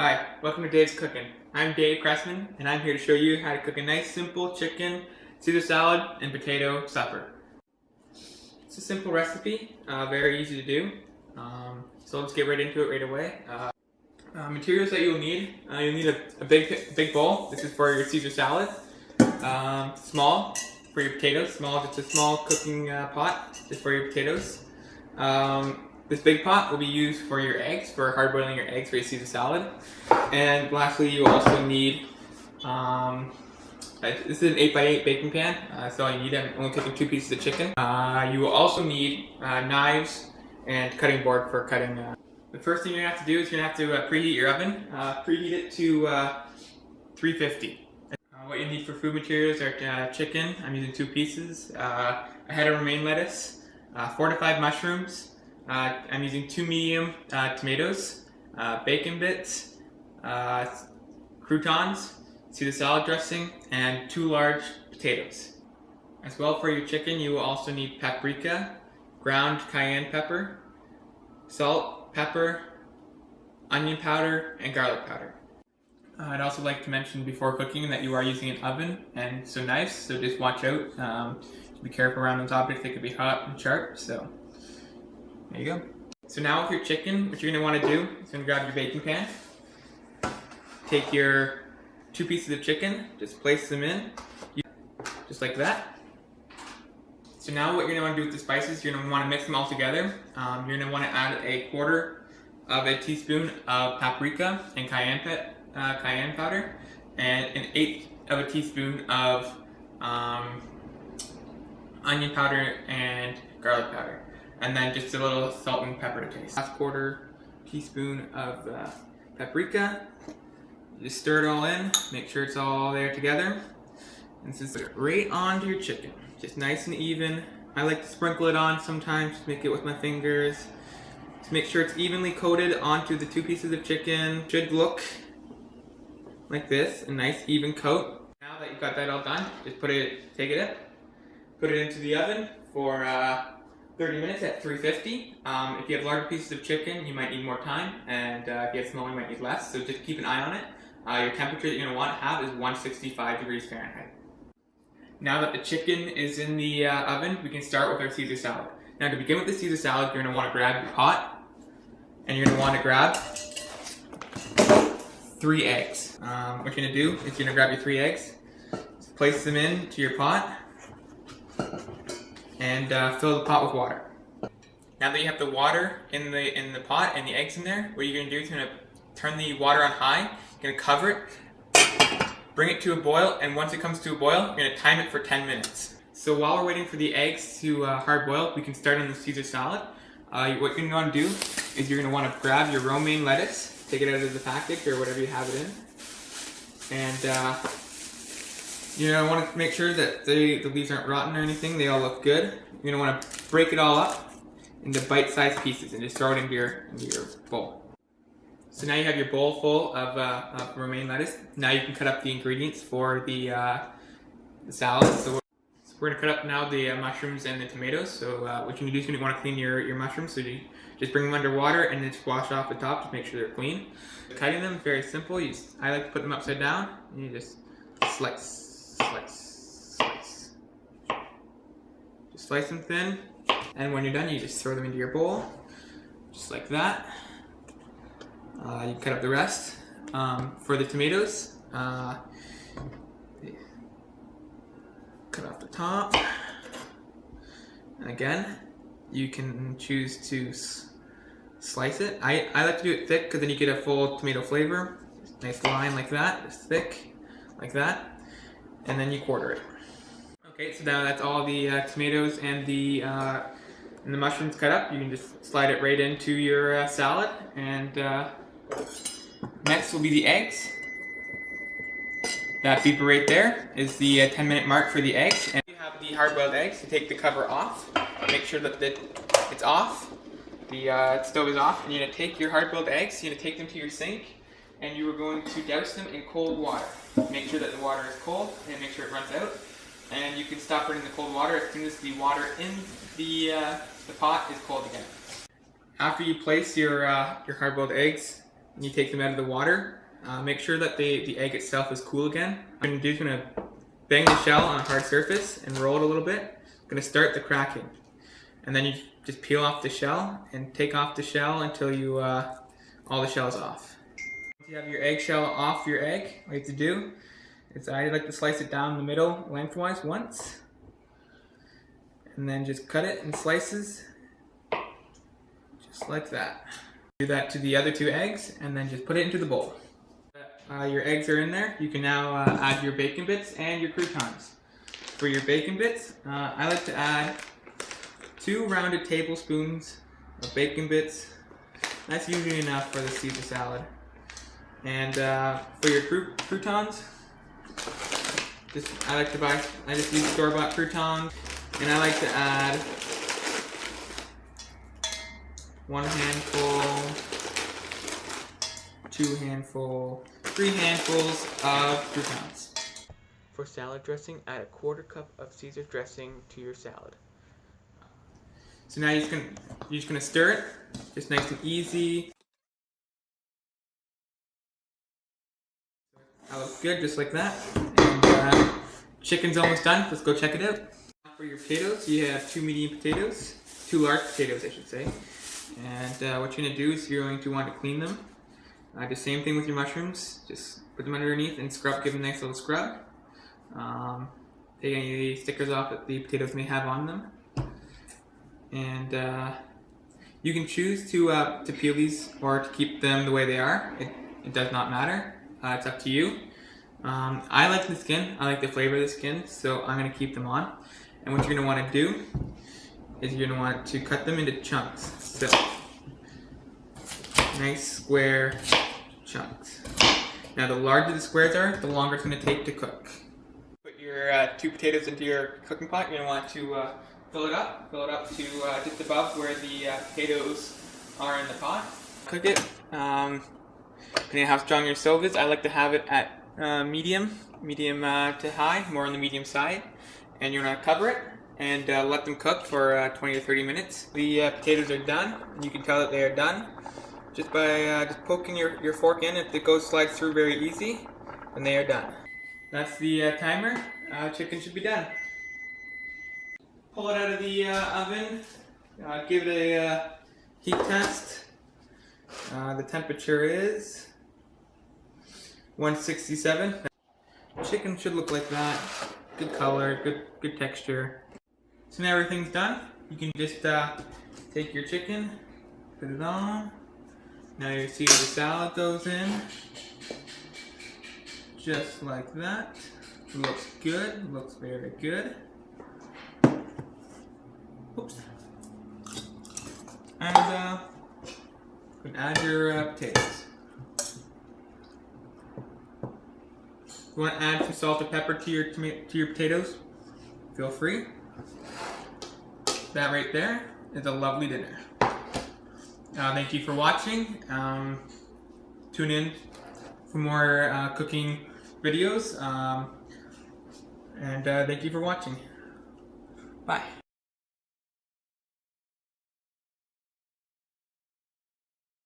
Hi, welcome to Dave's Cooking. I'm Dave Cressman, and I'm here to show you how to cook a nice, simple chicken, Caesar salad, and potato supper. It's a simple recipe, very easy to do. So let's get right into it right away. Materials that you'll need a big bowl. This is for your Caesar salad. Small for your potatoes. Just a small cooking pot, just for your potatoes. This big pot will be used for your eggs, for hard boiling your eggs for your Caesar salad. And lastly, you will also need, this is an 8x8 baking pan, that's all you need. I'm only taking 2 pieces of chicken. You will also need knives and cutting board for cutting. The first thing you're going to have to do is you're going to have to preheat your oven. Preheat it to 350. What you need for food materials are chicken. I'm using 2 pieces. A head of romaine lettuce, 4 to 5 mushrooms. I'm using 2 medium tomatoes, bacon bits, croutons, Caesar salad dressing, and 2 large potatoes. As well, for your chicken, you will also need paprika, ground cayenne pepper, salt, pepper, onion powder, and garlic powder. I'd also like to mention before cooking that you are using an oven and some knives, so just watch out. Be careful around those objects, they could be hot and sharp. So there you go. So now with your chicken, what you're going to want to do is going to grab your baking pan, take your 2 pieces of chicken, just place them in, just like that. So now what you're going to want to do with the spices, you're going to want to mix them all together. You're going to want to add a 1/4 teaspoon of paprika and cayenne powder, and an 1/8 teaspoon of onion powder and garlic powder. And then just a little salt and pepper to taste. Last 1/4 teaspoon of paprika. Just stir it all in, make sure it's all there together. And just put it right onto your chicken. Just nice and even. I like to sprinkle it on sometimes, just make it with my fingers. Just make sure it's evenly coated onto the 2 pieces of chicken. Should look like this, a nice even coat. Now that you've got that all done, just put it into the oven for 30 minutes at 350. If you have larger pieces of chicken, you might need more time, and if you have smaller, you might need less, so just keep an eye on it. Your temperature that you're going to want to have is 165 degrees Fahrenheit. Now that the chicken is in the oven, we can start with our Caesar salad. Now to begin with the Caesar salad, you're going to want to grab your pot, and you're going to want to grab 3 eggs. What you're going to do is you're going to grab your 3 eggs, place them into your pot, and fill the pot with water. Now that you have the water in the pot and the eggs in there, what you're going to do is you're going to turn the water on high, you're going to cover it, bring it to a boil, and once it comes to a boil, you're going to time it for 10 minutes. So while we're waiting for the eggs to hard boil, we can start on the Caesar salad. What you're going to want to do is you're going to want to grab your romaine lettuce, take it out of the package or whatever you have it in, and you're going to want to make sure that the leaves aren't rotten or anything, they all look good. You're going to want to break it all up into bite-sized pieces and just throw it into your bowl. So now you have your bowl full of romaine lettuce. Now you can cut up the ingredients for the salad. So we're going to cut up now the mushrooms and the tomatoes. So what you're going to do is you're going to want to clean your mushrooms. So you just bring them under water and then just wash off the top to make sure they're clean. Cutting them, very simple. I like to put them upside down and you just slice. Just slice them thin, and when you're done, you just throw them into your bowl, just like that. You cut up the rest. For the tomatoes, cut off the top. And again, you can choose to slice it. I like to do it thick because then you get a full tomato flavor. Nice line like that, just thick, like that. And then you quarter it. Okay, so now that's all the tomatoes and the mushrooms cut up. You can just slide it right into your salad. And next will be the eggs. That beeper right there is the 10-minute mark for the eggs. And you have the hard-boiled eggs. You take the cover off. Make sure that it's off. The stove is off. And you're going to take your hard-boiled eggs. You're going to take them to your sink. And you are going to douse them in cold water. Make sure that the water is cold and make sure it runs out. And you can stop running the cold water as soon as the water in the pot is cold again. After you place your hard-boiled eggs and you take them out of the water. Make sure that the egg itself is cool again. What I'm going to do is going to bang the shell on a hard surface and roll it a little bit. I'm going to start the cracking. And then you just peel off the shell and take off the shell until you all the shell is off. Once you have your eggshell off your egg, what you have to do is I like to slice it down the middle lengthwise once. And then just cut it in slices, just like that. Do that to the other 2 eggs and then just put it into the bowl. Your eggs are in there. You can now add your bacon bits and your croutons. For your bacon bits, I like to add 2 rounded tablespoons of bacon bits. That's usually enough for the Caesar salad. And for your croutons, I just use store-bought croutons, and I like to add 1 handful, 2 handfuls, 3 handfuls of croutons. For salad dressing, add a 1/4 cup of Caesar dressing to your salad. So now you're just gonna stir it, just nice and easy. That looks good, just like that. And chicken's almost done. Let's go check it out. For your potatoes, you have 2 medium potatoes, 2 large potatoes, I should say. And what you're gonna do is you're going to want to clean them. The same thing with your mushrooms. Just put them underneath and scrub. Give them a nice little scrub. Take any stickers off that the potatoes may have on them. And you can choose to peel these or to keep them the way they are. It does not matter. It's up to you. I like the skin. I like the flavor of the skin, so I'm going to keep them on. And what you're going to want to do is you're going to want to cut them into chunks. So, nice square chunks. Now the larger the squares are, the longer it's going to take to cook. Put your 2 potatoes into your cooking pot. You're going to want to fill it up to just above where the potatoes are in the pot. Cook it. Depending on how strong your stove is, I like to have it at medium to high, more on the medium side. And you're going to cover it and let them cook for 20 to 30 minutes. The potatoes are done, and you can tell that they are done just by just poking your fork in. If it slides through very easy, then they are done. That's the timer. Chicken should be done. Pull it out of the oven, give it a heat test. The temperature is 167. Chicken should look like that. Good color, good texture. So now everything's done. You can just take your chicken, put it on. Now you see the salad goes in. Just like that. Looks good, looks very good. Oops. And you can add your potatoes. You want to add some salt and pepper to your potatoes? Feel free. That right there is a lovely dinner. Thank you for watching. Tune in for more cooking videos. And thank you for watching. Bye.